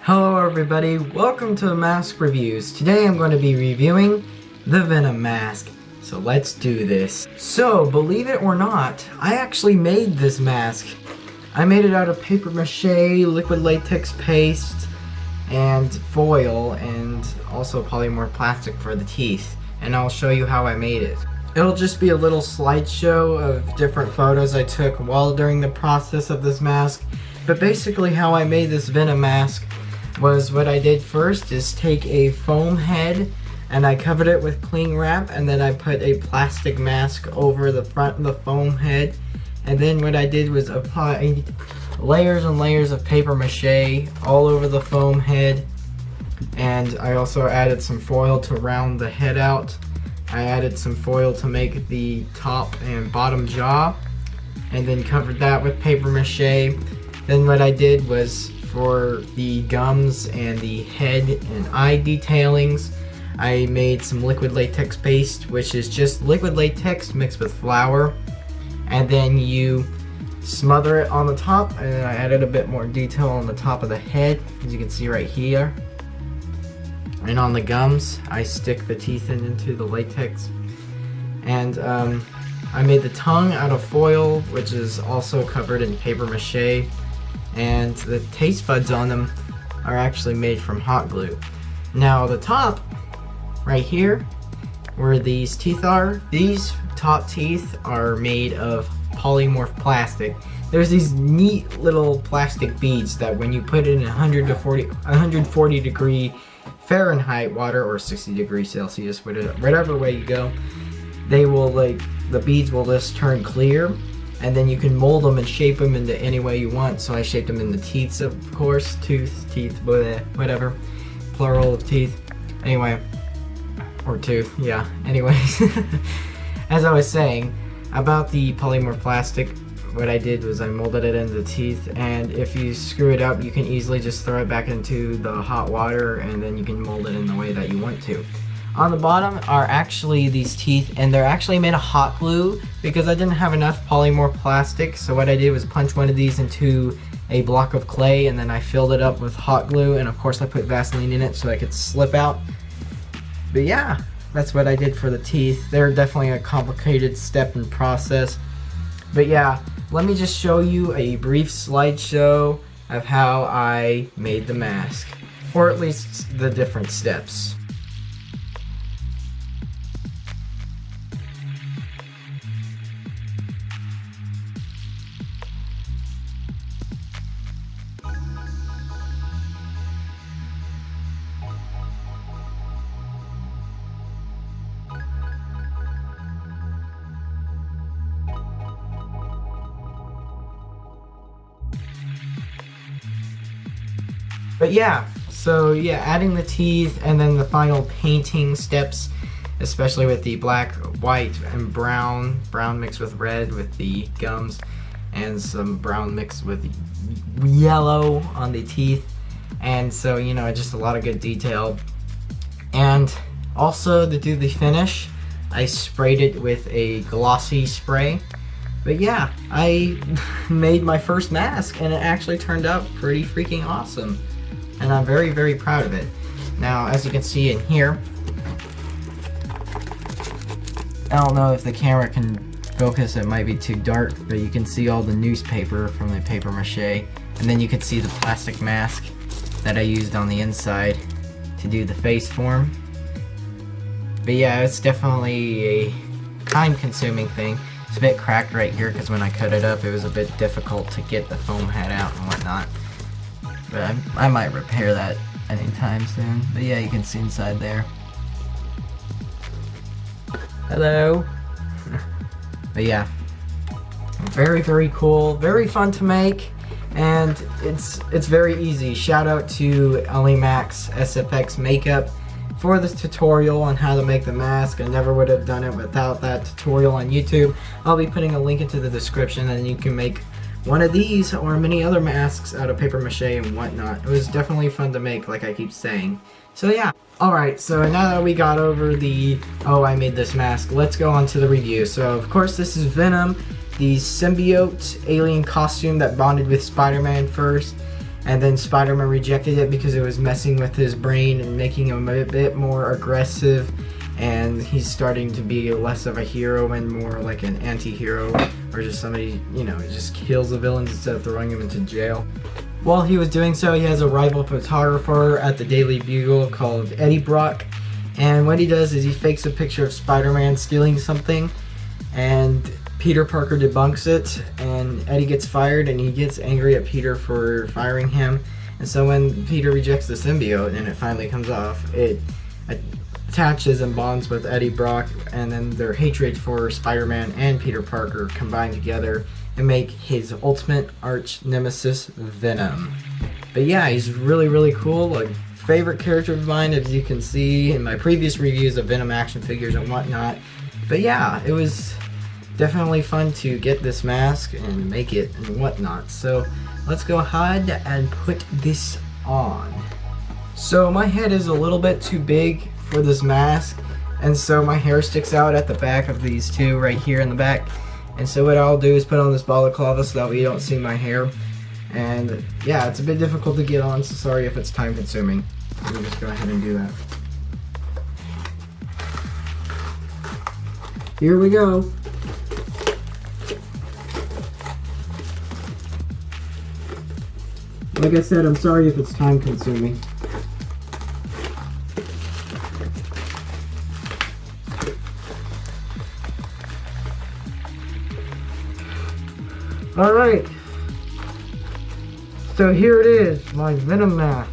Hello everybody, welcome to Mask Reviews. Today I'm going to be reviewing the Venom mask. So let's do this. So, believe it or not, I actually made this mask. I made it out of paper mache, liquid latex paste, and foil, and also polymorph plastic for the teeth. And I'll show you how I made it. It'll just be a little slideshow of different photos I took while during the process of this mask. But basically how I made this Venom mask was what I did first is take a foam head and I covered it with cling wrap, and then I put a plastic mask over the front of the foam head, and then what I did was apply layers and layers of paper mache all over the foam head, and I also added some foil to round the head out. I added some foil to make the top and bottom jaw, and then covered that with paper mache. Then what I did was, for the gums and the head and eye detailings, I made some liquid latex paste, which is just liquid latex mixed with flour, and then you smother it on the top, and I added a bit more detail on the top of the head, as you can see right here. And on the gums, I stick the teeth into the latex. And I made the tongue out of foil, which is also covered in paper mache. And the taste buds on them are actually made from hot glue. Now the top, right here, where these teeth are, these top teeth are made of polymorph plastic. There's these neat little plastic beads that when you put it in 140 degree Fahrenheit water, or 60 degrees Celsius, whatever way you go, they will, the beads will just turn clear. And then you can mold them and shape them into any way you want. So I shaped them into teeth, of course. Teeth, whatever. Plural of teeth. Anyway. Or tooth, yeah. Anyways. As I was saying, about the polymorph plastic, what I did was I molded it into the teeth. And if you screw it up, you can easily just throw it back into the hot water, and then you can mold it in the way that you want to. On the bottom are actually these teeth, and they're actually made of hot glue because I didn't have enough polymorph plastic. So what I did was punch one of these into a block of clay, and then I filled it up with hot glue, and of course I put Vaseline in it so I could slip out. But yeah, that's what I did for the teeth. They're definitely a complicated step and process. But yeah, let me just show you a brief slideshow of how I made the mask, or at least the different steps. But yeah, so yeah, adding the teeth and then the final painting steps, especially with the black, white, and brown mixed with red with the gums, and some brown mixed with yellow on the teeth. And so, you know, just a lot of good detail. And also to do the finish, I sprayed it with a glossy spray. But yeah, I made my first mask and it actually turned out pretty freaking awesome. And I'm very, very proud of it. Now, as you can see in here, I don't know if the camera can focus, it might be too dark, but you can see all the newspaper from the paper mache, and then you can see the plastic mask that I used on the inside to do the face form. But yeah, it's definitely a time-consuming thing. It's a bit cracked right here because when I cut it up, it was a bit difficult to get the foam head out and whatnot. But I might repair that anytime soon. But yeah, you can see inside there. Hello. But yeah, very, very cool, very fun to make, and it's very easy. Shout out to Max SFX Makeup for this tutorial on how to make the mask. I never would have done it without that tutorial on YouTube. I'll be putting a link into the description, and you can make one of these or many other masks out of paper mache and whatnot. It was definitely fun to make, like I keep saying. So yeah. Alright, so now that we got over the, oh, I made this mask, let's go on to the review. So of course this is Venom, the symbiote alien costume that bonded with Spider-Man first. and then Spider-Man rejected it because it was messing with his brain and making him a bit more aggressive, and he's starting to be less of a hero and more like an anti-hero, or just somebody, you know, just kills the villains instead of throwing them into jail. While he was doing so, he has a rival photographer at the Daily Bugle called Eddie Brock, and what he does is he fakes a picture of Spider-Man stealing something, and Peter Parker debunks it, and Eddie gets fired, and he gets angry at Peter for firing him. And so when Peter rejects the symbiote and it finally comes off, it attaches and bonds with Eddie Brock, and then their hatred for Spider-Man and Peter Parker combine together and make his ultimate arch nemesis, Venom. But yeah, he's really, really cool. Like, favorite character of mine, as you can see in my previous reviews of Venom action figures and whatnot. But yeah, it was definitely fun to get this mask and make it and whatnot. So let's go ahead and put this on. So my head is a little bit too big for this mask, and so my hair sticks out at the back of these two right here in the back. And so what I'll do is put on this balaclava so that way you don't see my hair. And yeah, it's a bit difficult to get on, so sorry if it's time consuming. Let me just go ahead and do that. Here we go. Like I said, I'm sorry if it's time consuming. Alright. So here it is, my Venom mask.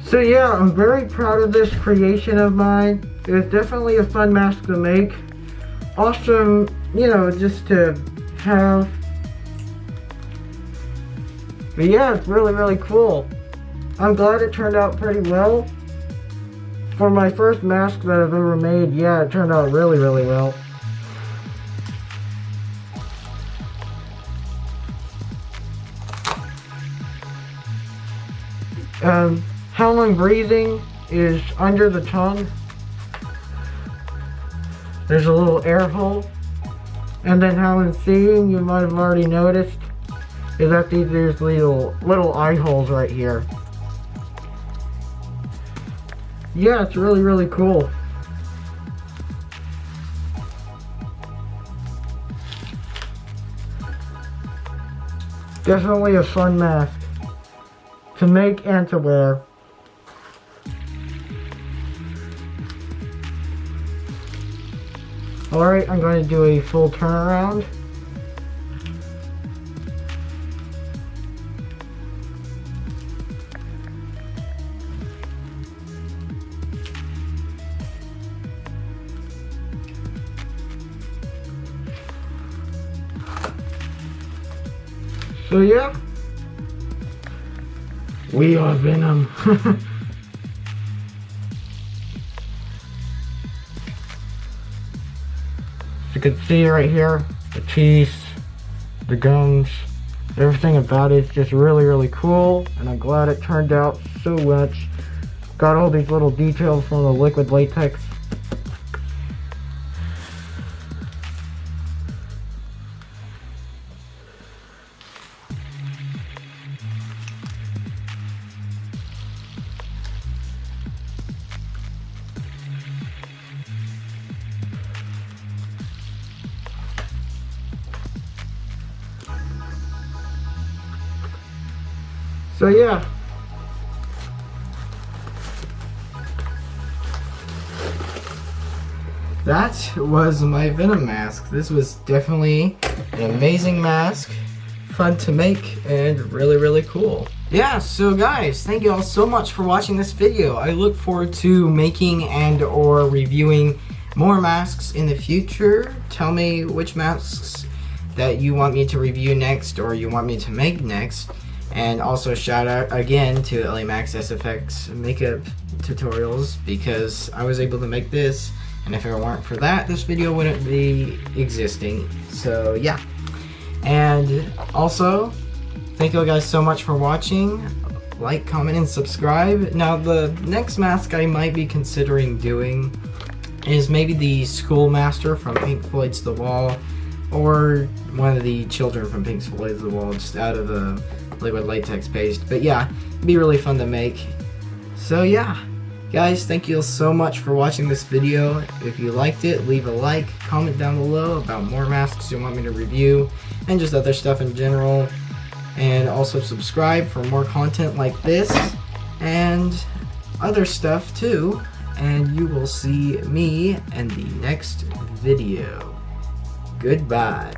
So yeah, I'm very proud of this creation of mine. It was definitely a fun mask to make. Awesome, you know, just to have. But yeah, it's really, really cool. I'm glad it turned out pretty well. For my first mask that I've ever made, yeah, it turned out really, really well. How I'm breathing is under the tongue. There's a little air hole. And then how I'm seeing, you might have already noticed, is that there's little eye holes right here. Yeah, it's really, really cool. Definitely a fun mask to make and to wear. Alright, I'm going to do a full turnaround. So yeah, we are Venom. You can see right here, the teeth, the gums, everything about it is just really, really cool, and I'm glad it turned out so much. Got all these little details from the liquid latex. So yeah, that was my Venom mask. This was definitely an amazing mask, fun to make, and really, really cool. Yeah, so guys, thank you all so much for watching this video. I look forward to making and or reviewing more masks in the future. Tell me which masks that you want me to review next or you want me to make next. And also shout out again to LA Max SFX makeup tutorials, because I was able to make this, and if it weren't for that, this video wouldn't be existing. So yeah, and also thank you guys so much for watching. Like, comment, and subscribe. Now the next mask I might be considering doing is maybe the Schoolmaster from Pink Floyd's The Wall, or one of the children from Pink Floyd's The Wall, just out of a liquid latex paste. But yeah, it'd be really fun to make. So yeah, guys, thank you so much for watching this video. If you liked it, leave a like, comment down below about more masks you want me to review, and just other stuff in general. And also subscribe for more content like this, and other stuff too. And you will see me in the next video. Goodbye.